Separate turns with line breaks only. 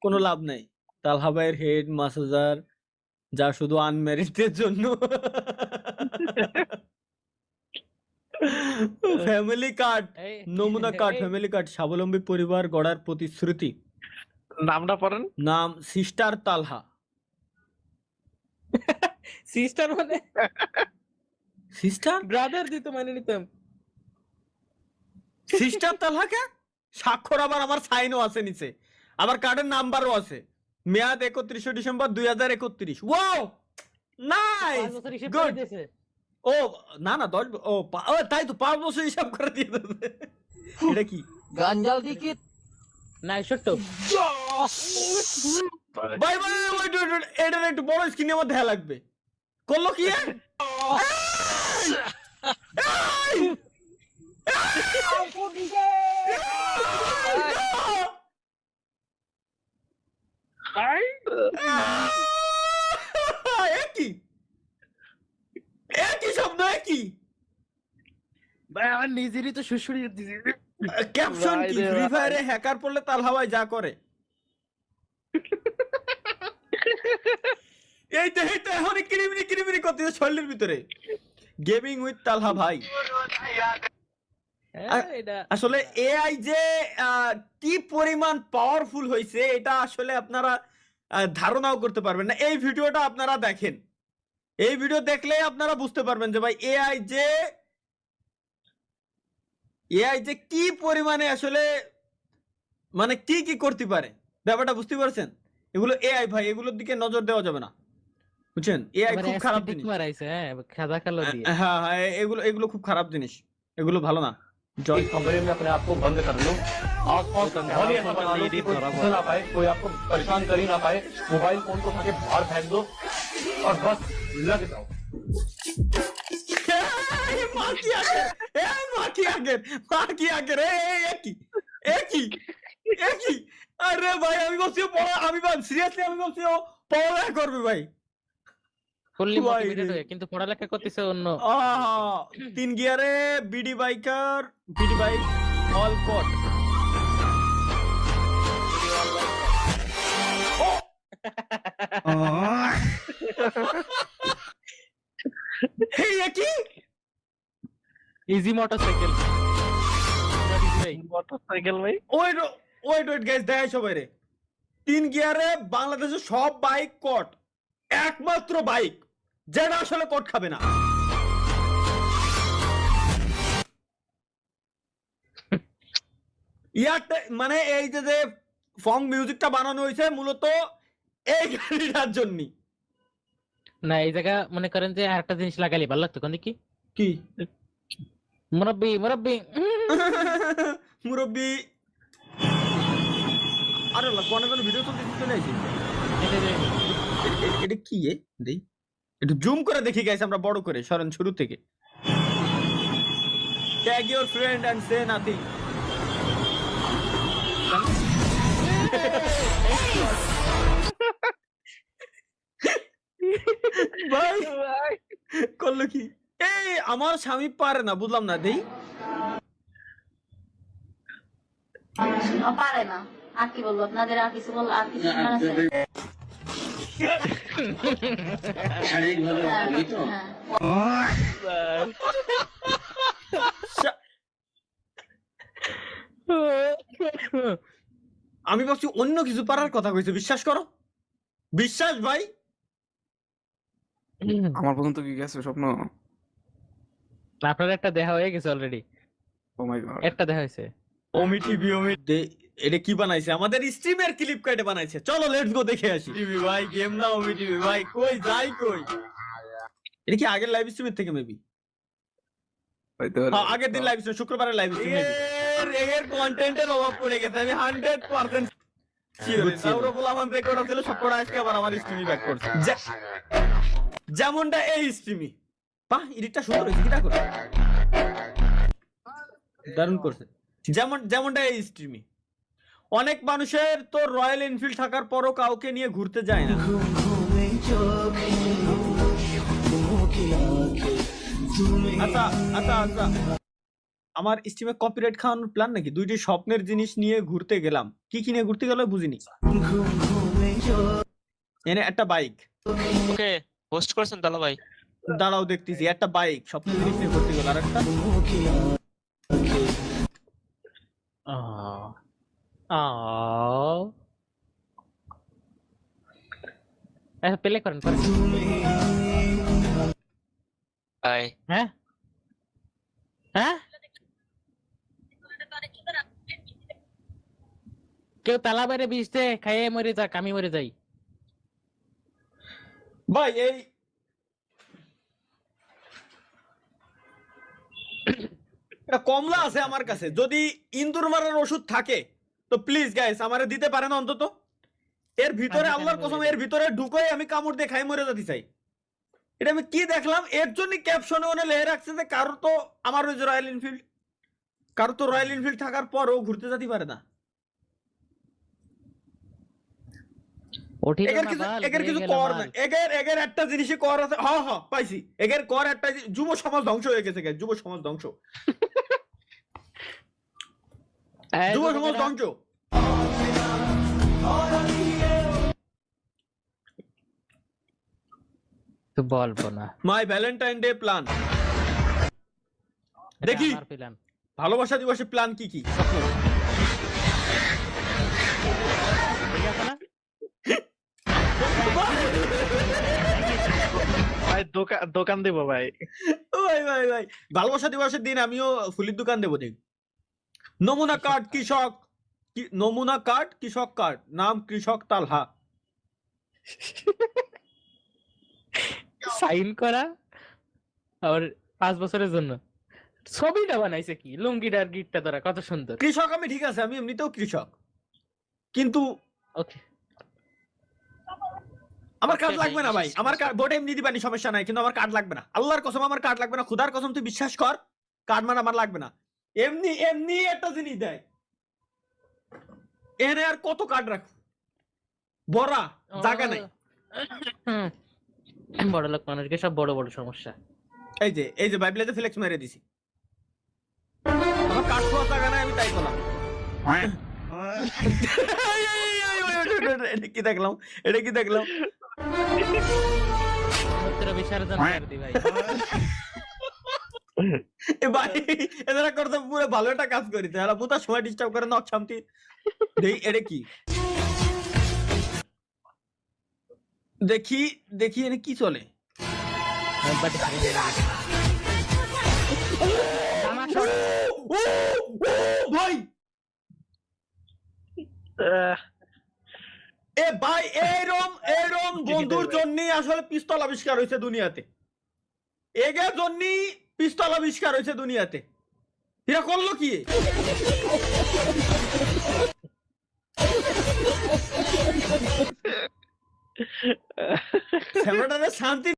কোনো লাভ নাই। তালহা ভাইয়ের হেড মাসাজার যা শুধু আনম্যারিডদের জন্য। ফ্যামিলি কার্ড, নমুনা কার্ড, ফ্যামিলি কার্ড স্বাবলম্বী পরিবার গড়ার প্রতিশ্রুতি।
নামটা পড়েন।
নাম সিস্টার তালহা।
সিস্টার মানে
সিস্টার
ব্রাদার দিত মানে নিতাম।
সিস্টার তালহা কে? স্বাক্ষর আবার আমার সাইনও আছে নিচে, আবার কার্ডের নাম্বারও আছে। মেয়াদ 31 ডিসেম্বর 2031। Wow nice good. ও না না 10 ও তাই তো 5 বছর হিসাব করে দিয়ে দেবে। এটা কি
গাঞ্জাল দিকে না ছোট
ভাই ভাই ওয়েট ওয়েট, এটা একটু বড় স্ক্রিনে আমার দেখা লাগবে। করলো কি? একই শব্দ একই
ভাই আমার নিজেরই তো শ্বশুরি দিছি।
ক্যাপশন কি? ফ্রি ফায়ারে হ্যাকার পড়লে তালহা ভাই যা করে। এই তো এখন কিরিমিরি করতেছে শরীরের ভিতরে। গেমিং উইথ তালহা ভাই। আসলে এআই যে কি পরিমাণ পাওয়ারফুল হয়েছে এটা আসলে আপনারা ধারণাও করতে পারবেন না। এই ভিডিওটা আপনারা দেখেন, এই ভিডিও দেখলে আপনারা বুঝতে পারবেন যে ভাই এআই যে কি পরিমাণে আসলে মানে কি করতে পারে, ব্যাপারটা বুঝতে পারছেন? এগুলো এআই ভাই, এগুলোর দিকে নজর দেওয়া যাবে না, বুঝছেন? এআই খুব খারাপ জিনিস। হ্যাঁ হ্যাঁ এগুলো খুব খারাপ জিনিস, এগুলো ভালো না।
इस कमरे में अपने आप को बंद कर लो, आसपास का माहौल ही ऐसा बना लो कि कोई घुस ना पाए, कोई आपको परेशान कर ही ना पाए। मोबाइल फोन को उठा के बाहर फेंक दो और बस लग जाओ।
আরে ভাই আমি বলছি সিরিয়াসলি আমি বলছি ও পড়ালেখা করবে ভাই,
ফুললি মোটিভেটেড হয়ে, কিন্তু পড়ালেখা করতেছে অন্য।
3 গিয়ারে বিডি বাইক অল কোড। এই কি
ইজি মোটরসাইকেল
ভাই।
ওয়েট গাইস দেখাই সবাই রে। 3 গিয়ারে বাংলাদেশের সব বাইক কোড, একমাত্র বাইক যেটা আসলে কোড খাবে না। ইয়ারটা মানে এই যে ফং মিউজিকটা বানানো হয়েছে মূলত এই গাড়িটার জন্য
না। এই জায়গা মনে করেন যে আরেকটা জিনিস লাগালি ভালো লাগতো। কোন কি
কি
মুরব্বি
আরে কোন ভিডিও তো চলে আসে। এটা কি দেই একটু জুম করে দেখি গাইস, আমরা বড় করে সরেন শুরু থেকে। Tag your friend and say nothing. ভাই করলো কি? এই আমার স্বামী পারে না, বুঝলাম না। দেই
পারে না, আর কি বলবো আপনাদের, আর কিছু বল, আর কিছু
আমি ভাবছি অন্য কিছু পারার কথা কইছে। বিশ্বাস করো, বিশ্বাস ভাই।
আমার পর্যন্ত কি গেছে স্বপ্ন?
আপনার একটা দেখা হয়ে গেছে অলরেডি।
ও মাই গড,
একটা দেখা হয়েছে।
এটা কি বানাইছে? আমাদের স্ট্রিমের ক্লিপ কাটে বানাইছে। চলো লেটস গো দেখে আসি। টিভি ভাই গেম না, ওমি টিভি ভাই কই যাই কই। এটা কি আগের লাইভ স্ট্রিমের থেকে মেবি? হ্যাঁ আগের দিন লাইভ স্ট্রিম, শুক্রবারের লাইভ স্ট্রিম মেবি। এর কন্টেন্টের অভাব পড়ে গেছে, আমি 100% যেমনটা এই স্ট্রিমি বাহ এডিটটা সুন্দর হয়েছে, কিটা করে দারুণ করছে। যেমনটা এই স্ট্রিমি অনেক মানুষের তো রয়্যাল এনফিল্ড থাকার পরও কাউকে নিয়ে ঘুরতে যায় না। আচ্ছা আমার স্টিমে কপিরাইট খাওয়ানোর প্ল্যান নাকি? দুইটি স্বপ্নের জিনিস নিয়ে ঘুরতে গেলাম। কি নিয়ে ঘুরতে গেল বুঝিনি। এনে একটা বাইক,
ওকে হোস্ট করছেন তালা ভাই।
দাঁড়াও দেখতেছি। একটা বাইক স্বপ্নের জিনিস নিয়ে ঘুরতে গেল, আর একটা
প্লে করেন করেন।
ভাই
হ্যাঁ হ্যাঁ, কেউ তালা বাইরে বিষতে খাইয়ে মরে যাক, আমি মরে যাই।
ভাই এই এটা কমলা আছে আমার কাছে, যদি ইন্দুর মারার ওষুধ থাকে তো প্লিজ গাইস আমারে দিতে পারেন অন্তত। এর ভিতরে আল্লাহর কসম এর ভিতরে ঢুকোই আমি কামড় দিয়ে খাই মরে যেতে চাই। এটা আমি কি দেখলাম, এর জন্য ক্যাপশনে ওনে লেখে রাখছে যে কারো তো আমার ওই যে রয়্যাল এনফিল্ড, কারো তো রয়্যাল এনফিল্ড থাকার পরও ঘুরতে যেতে পারে না। এগের কিছু কর না, এগের একটা জিনিসই কর আছে। হ্যাঁ পাইছি, এগের কর একটা, যুব সমাজ ধ্বংস হয়ে গেছে, যুব সমাজ ধ্বংস, যুব সমাজ ধ্বংস।
তো বলবো না।
মাই ভ্যালেন্টাইন ডে প্ল্যান দেখি, ভালোবাসা দিবসে প্ল্যান কি কি স্বপ্ন।
ভাই দোকান দেবো ভাই।
ভাই ভালোবাসা দিবসের দিন আমিও ফুলির দোকান দেবো। দেখ নমুনা কার্ড কৃষক, নমুনা কার্ড কৃষক কার্ড, নাম কৃষক তালহা।
সাইন করা আর 5 বছরের জন্য ছবিটা বানাইছে কি, লুঙ্গিটার গিটটা ধরা কত সুন্দর।
কৃষক আমি ঠিক আছে, আমি এমনিতেও কৃষক, কিন্তু
ওকে
আমার কার্ড লাগবে না ভাই। আমার ভোট এমনি দিবানি সমস্যা নাই, কিন্তু আমার কার্ড লাগবে না। আল্লাহর কসম আমার কার্ড লাগবে না, খুদার কসম তুই বিশ্বাস কর, কার্ড মানে আমার লাগবে না। এমনি এমনি একটা জিনিস দেয়, এনে আর কত কার্ড রাখ, বড়া জায়গা নাই।
বড় লোক মানুষকে সব বড় বড় সমস্যা।
এই যে বাইবেলে ফ্লেক্স মেরে দিছি, আমার কার্ড খোলা জায়গা নাই, আমি তাই করলাম। এটা কি দেখলাম, এটা কি দেখলাম। ভাই এরা করতে পুরো ভালো একটা কাজ করিতে, এরা পুতার সময় ডিস্টার্ব করে না শান্তি। এটা কি দেখি দেখি, এনে কি চলে ভাই। এ ভাই এরম বন্ধুর জন্যই আসলে পিস্তল আবিষ্কার হয়েছে দুনিয়াতে, এগের জন্যই পিস্তল আবিষ্কার হয়েছে দুনিয়াতে। এরা করলো কি শান্তি